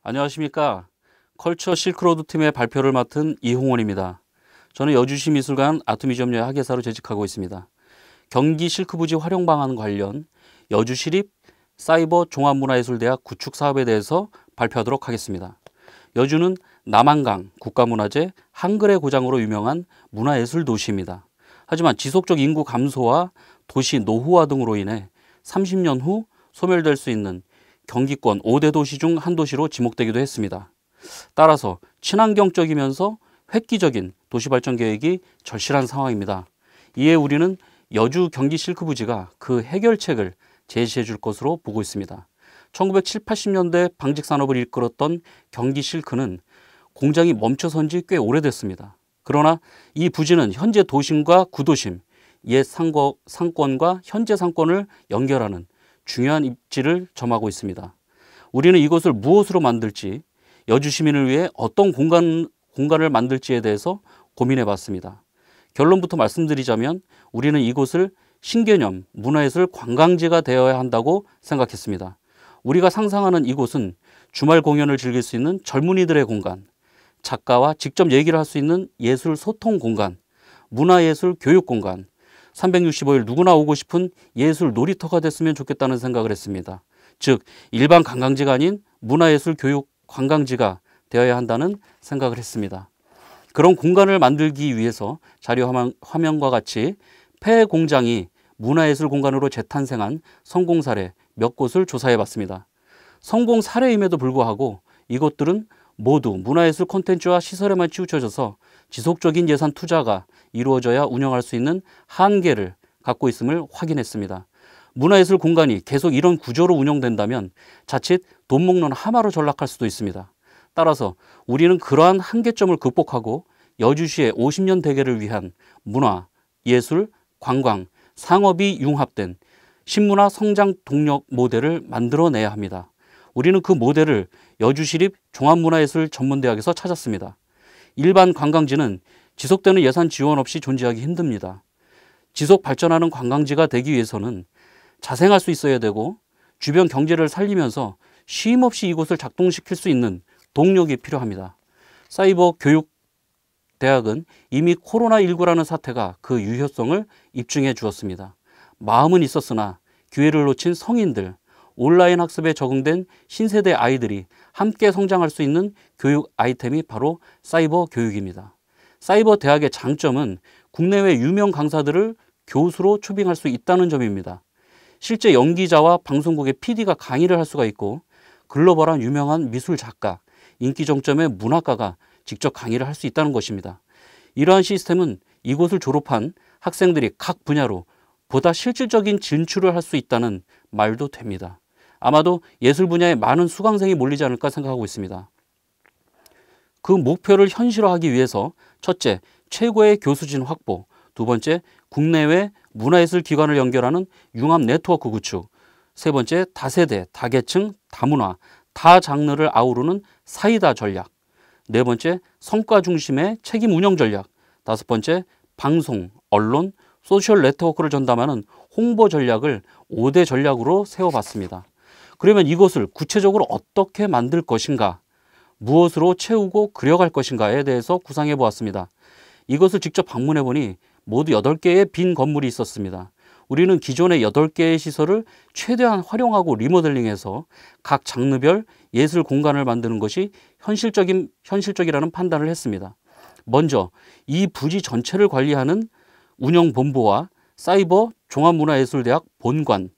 안녕하십니까. 컬처 실크로드 팀의 발표를 맡은 이홍원입니다. 저는 여주시 미술관 아트뮤지엄 학예사로 재직하고 있습니다. 경기 실크부지 활용 방안 관련 여주시립 사이버 종합문화예술대학 구축 사업에 대해서 발표하도록 하겠습니다. 여주는 남한강 국가문화재 한글의 고장으로 유명한 문화예술 도시입니다. 하지만 지속적 인구 감소와 도시 노후화 등으로 인해 30년 후 소멸될 수 있는 경기권 5대 도시 중 한 도시로 지목되기도 했습니다. 따라서 친환경적이면서 획기적인 도시발전 계획이 절실한 상황입니다. 이에 우리는 여주 경기 실크부지가 그 해결책을 제시해 줄 것으로 보고 있습니다. 1970, 80년대 방직산업을 이끌었던 경기 실크는 공장이 멈춰선 지 꽤 오래됐습니다. 그러나 이 부지는 현재 도심과 구도심, 옛 상권과 현재 상권을 연결하는 중요한 입지를 점하고 있습니다. 우리는 이곳을 무엇으로 만들지, 여주 시민을 위해 어떤 공간을 만들지에 대해서 고민해 봤습니다. 결론부터 말씀드리자면 우리는 이곳을 신개념 문화예술 관광지가 되어야 한다고 생각했습니다. 우리가 상상하는 이곳은 주말 공연을 즐길 수 있는 젊은이들의 공간, 작가와 직접 얘기를 할 수 있는 예술 소통 공간, 문화예술 교육 공간, 365일 누구나 오고 싶은 예술 놀이터가 됐으면 좋겠다는 생각을 했습니다. 즉 일반 관광지가 아닌 문화예술 교육 관광지가 되어야 한다는 생각을 했습니다. 그런 공간을 만들기 위해서 자료 화면과 같이 폐 공장이 문화예술 공간으로 재탄생한 성공 사례 몇 곳을 조사해 봤습니다. 성공 사례임에도 불구하고 이곳들은 모두 문화예술 콘텐츠와 시설에만 치우쳐져서 지속적인 예산 투자가 이루어져야 운영할 수 있는 한계를 갖고 있음을 확인했습니다. 문화예술 공간이 계속 이런 구조로 운영된다면 자칫 돈 먹는 하마로 전락할 수도 있습니다. 따라서 우리는 그러한 한계점을 극복하고 여주시의 50년 대계를 위한 문화, 예술, 관광, 상업이 융합된 신문화 성장 동력 모델을 만들어내야 합니다. 우리는 그 모델을 여주시립 종합문화예술 전문대학에서 찾았습니다. 일반 관광지는 지속되는 예산 지원 없이 존재하기 힘듭니다. 지속 발전하는 관광지가 되기 위해서는 자생할 수 있어야 되고 주변 경제를 살리면서 쉼 없이 이곳을 작동시킬 수 있는 동력이 필요합니다. 사이버 교육 대학은 이미 코로나19라는 사태가 그 유효성을 입증해 주었습니다. 마음은 있었으나 기회를 놓친 성인들, 온라인 학습에 적응된 신세대 아이들이 함께 성장할 수 있는 교육 아이템이 바로 사이버 교육입니다. 사이버 대학의 장점은 국내외 유명 강사들을 교수로 초빙할 수 있다는 점입니다. 실제 연기자와 방송국의 PD가 강의를 할 수가 있고 글로벌한 유명한 미술 작가, 인기 정점의 문학가가 직접 강의를 할 수 있다는 것입니다. 이러한 시스템은 이곳을 졸업한 학생들이 각 분야로 보다 실질적인 진출을 할 수 있다는 말도 됩니다. 아마도 예술 분야에 많은 수강생이 몰리지 않을까 생각하고 있습니다. 그 목표를 현실화하기 위해서 첫째, 최고의 교수진 확보, 두 번째, 국내외 문화예술 기관을 연결하는 융합 네트워크 구축, 세 번째, 다세대, 다계층, 다문화, 다장르를 아우르는 사이다 전략, 네 번째, 성과 중심의 책임 운영 전략, 다섯 번째, 방송, 언론, 소셜 네트워크를 전담하는 홍보 전략을 5대 전략으로 세워봤습니다. 그러면 이것을 구체적으로 어떻게 만들 것인가, 무엇으로 채우고 그려갈 것인가에 대해서 구상해 보았습니다. 이것을 직접 방문해 보니 모두 8개의 빈 건물이 있었습니다. 우리는 기존의 8개의 시설을 최대한 활용하고 리모델링해서 각 장르별 예술 공간을 만드는 것이 현실적이라는 판단을 했습니다. 먼저 이 부지 전체를 관리하는 운영본부와 사이버 종합문화예술대학 본관,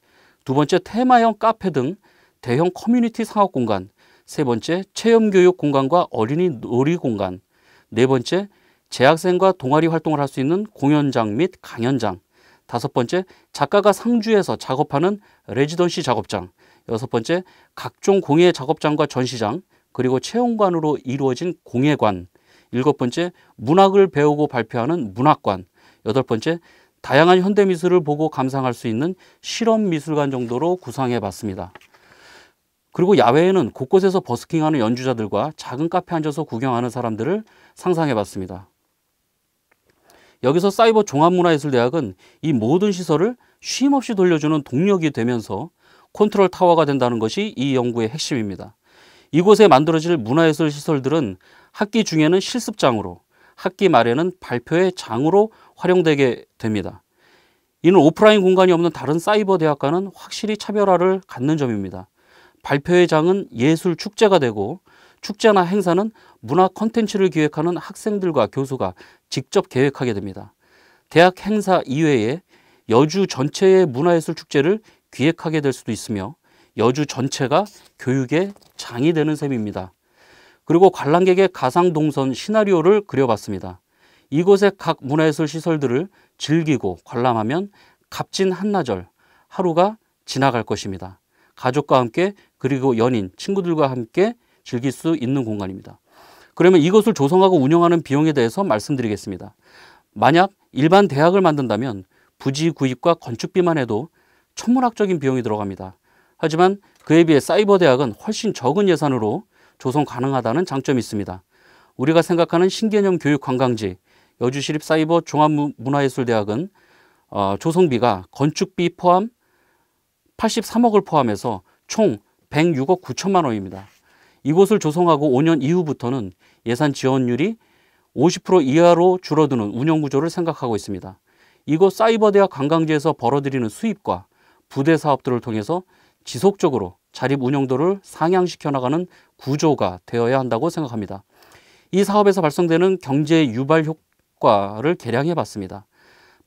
두 번째 테마형 카페 등 대형 커뮤니티 상업공간, 세 번째 체험교육 공간과 어린이 놀이공간, 네 번째 재학생과 동아리 활동을 할 수 있는 공연장 및 강연장, 다섯 번째 작가가 상주해서 작업하는 레지던시 작업장, 여섯 번째 각종 공예 작업장과 전시장, 그리고 체험관으로 이루어진 공예관, 일곱 번째 문학을 배우고 발표하는 문학관, 여덟 번째 다양한 현대미술을 보고 감상할 수 있는 실험미술관 정도로 구상해 봤습니다. 그리고 야외에는 곳곳에서 버스킹하는 연주자들과 작은 카페에 앉아서 구경하는 사람들을 상상해 봤습니다. 여기서 사이버 종합문화예술대학은 이 모든 시설을 쉼 없이 돌려주는 동력이 되면서 컨트롤 타워가 된다는 것이 이 연구의 핵심입니다. 이곳에 만들어질 문화예술 시설들은 학기 중에는 실습장으로, 학기 말에는 발표회 장으로 활용되게 됩니다. 이는 오프라인 공간이 없는 다른 사이버 대학과는 확실히 차별화를 갖는 점입니다. 발표회 장은 예술 축제가 되고, 축제나 행사는 문화 콘텐츠를 기획하는 학생들과 교수가 직접 계획하게 됩니다. 대학 행사 이외에 여주 전체의 문화예술 축제를 기획하게 될 수도 있으며 여주 전체가 교육의 장이 되는 셈입니다. 그리고 관람객의 가상 동선 시나리오를 그려봤습니다. 이곳의 각 문화예술 시설들을 즐기고 관람하면 값진 한나절, 하루가 지나갈 것입니다. 가족과 함께 그리고 연인, 친구들과 함께 즐길 수 있는 공간입니다. 그러면 이것을 조성하고 운영하는 비용에 대해서 말씀드리겠습니다. 만약 일반 대학을 만든다면 부지 구입과 건축비만 해도 천문학적인 비용이 들어갑니다. 하지만 그에 비해 사이버 대학은 훨씬 적은 예산으로 조성 가능하다는 장점이 있습니다. 우리가 생각하는 신개념 교육 관광지 여주시립 사이버 종합문화예술대학은 조성비가 건축비 포함 83억을 포함해서 총 106억 9천만 원입니다. 이곳을 조성하고 5년 이후부터는 예산 지원율이 50% 이하로 줄어드는 운영구조를 생각하고 있습니다. 이곳 사이버대학 관광지에서 벌어들이는 수입과 부대 사업들을 통해서 지속적으로 자립 운영도를 상향시켜 나가는 구조가 되어야 한다고 생각합니다. 이 사업에서 발생되는 경제 유발 효과를 계량해 봤습니다.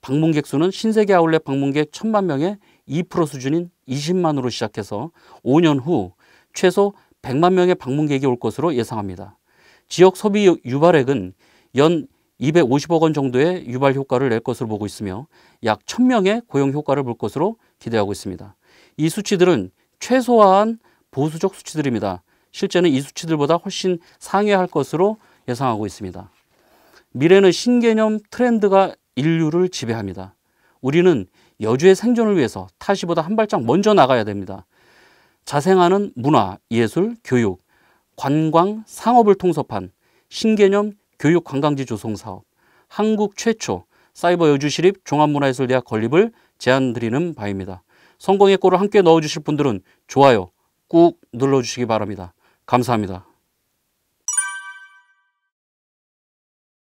방문객 수는 신세계 아울렛 방문객 1,000만 명의 2% 수준인 20만으로 시작해서 5년 후 최소 100만 명의 방문객이 올 것으로 예상합니다. 지역 소비 유발액은 연 250억 원 정도의 유발 효과를 낼 것으로 보고 있으며 약 1,000명의 고용 효과를 볼 것으로 기대하고 있습니다. 이 수치들은 최소한 보수적 수치들입니다. 실제는 이 수치들보다 훨씬 상회할 것으로 예상하고 있습니다. 미래는 신개념 트렌드가 인류를 지배합니다. 우리는 여주의 생존을 위해서 타시보다 한 발짝 먼저 나가야 됩니다. 자생하는 문화, 예술, 교육, 관광, 상업을 통섭한 신개념 교육 관광지 조성 사업, 한국 최초 사이버 여주시립 종합문화예술대학 건립을 제안드리는 바입니다. 성공의 골을 함께 넣어주실 분들은 좋아요 꾹 눌러주시기 바랍니다. 감사합니다.